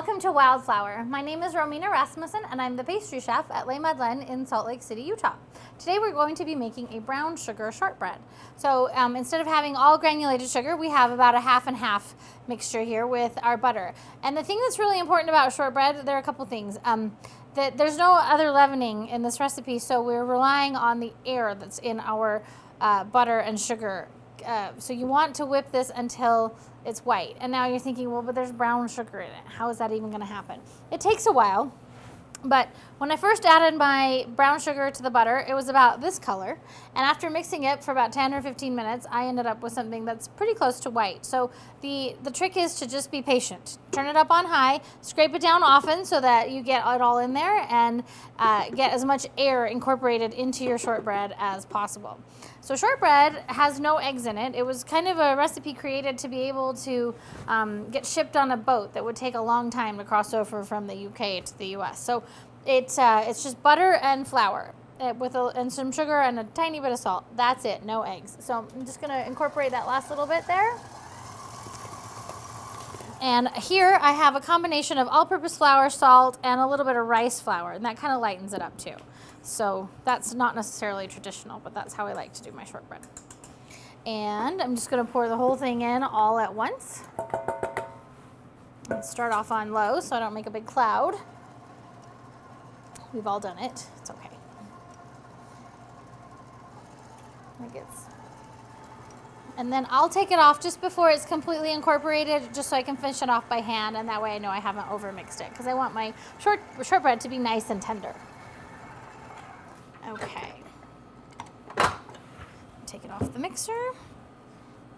welcome to Wildflower. My name is Romina Rasmussen and I'm the pastry chef at Les Madeleines in Salt Lake City, Utah. Today we're going to be making a brown sugar shortbread. So instead of having all granulated sugar, we have about a half and half mixture here with our butter. And the thing that's really important about shortbread, there are a couple things. That there's no other leavening in this recipe, so we're relying on the air that's in our butter and sugar. So you want to whip this until it's white. And now you're thinking, well, but there's brown sugar in it. How is that even going to happen? It takes a while. But when I first added my brown sugar to the butter, it was about this color. And after mixing it for about 10 or 15 minutes, I ended up with something that's pretty close to white. So the trick is to just be patient. Turn it up on high, scrape it down often so that you get it all in there and get as much air incorporated into your shortbread as possible. So shortbread has no eggs in it. It was kind of a recipe created to be able to get shipped on a boat that would take a long time to cross over from the UK to the US. So it's just butter and flour and some sugar and a tiny bit of salt. That's it, no eggs. So I'm just gonna incorporate that last little bit there. And here I have a combination of all-purpose flour, salt, and a little bit of rice flour, and that kind of lightens it up too. So that's not necessarily traditional, but that's how I like to do my shortbread. And I'm just gonna pour the whole thing in all at once. And start off on low so I don't make a big cloud. We've all done it, it's okay. And then I'll take it off just before it's completely incorporated, just so I can finish it off by hand, and that way I know I haven't overmixed it, because I want my shortbread to be nice and tender. Okay. Take it off the mixer.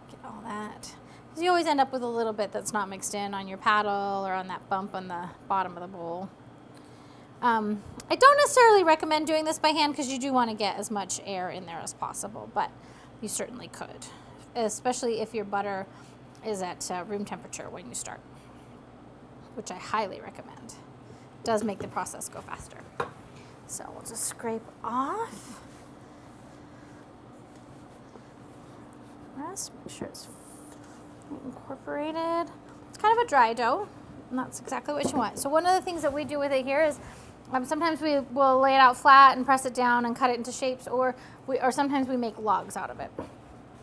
Get all that. Because you always end up with a little bit that's not mixed in on your paddle or on that bump on the bottom of the bowl. I don't necessarily recommend doing this by hand because you do want to get as much air in there as possible, but you certainly could, especially if your butter is at room temperature when you start, which I highly recommend. It does make the process go faster. So we'll just scrape off. Rest, make sure it's incorporated. It's kind of a dry dough, and that's exactly what you want. So one of the things that we do with it here is sometimes we will lay it out flat and press it down and cut it into shapes, or sometimes we make logs out of it.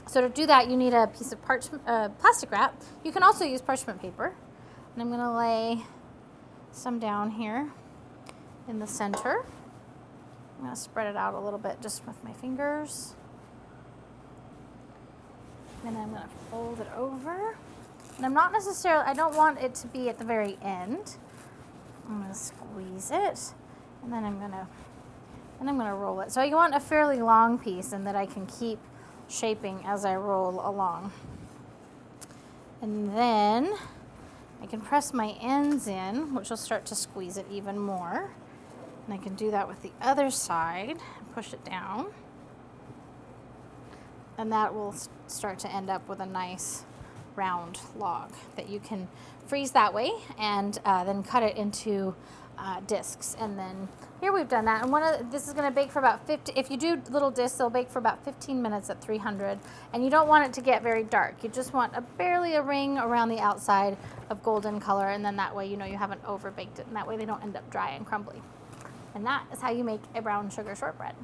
So to do that, you need a piece of plastic wrap. You can also use parchment paper. And I'm gonna lay some down here in the center. I'm gonna spread it out a little bit just with my fingers. And I'm gonna fold it over. And I don't want it to be at the very end. I'm gonna squeeze it, and then I'm gonna roll it. So you want a fairly long piece, and that I can keep shaping as I roll along. And then I can press my ends in, which will start to squeeze it even more. And I can do that with the other side, push it down. And that will start to end up with a nice round log that you can freeze that way, and then cut it into discs. And then here we've done that, and this is going to bake for about 50. If you do little discs, they'll bake for about 15 minutes at 300, and you don't want it to get very dark. You just want barely a ring around the outside of golden color, and then that way you know you haven't over baked it, and that way they don't end up dry and crumbly. And that is how you make a brown sugar shortbread.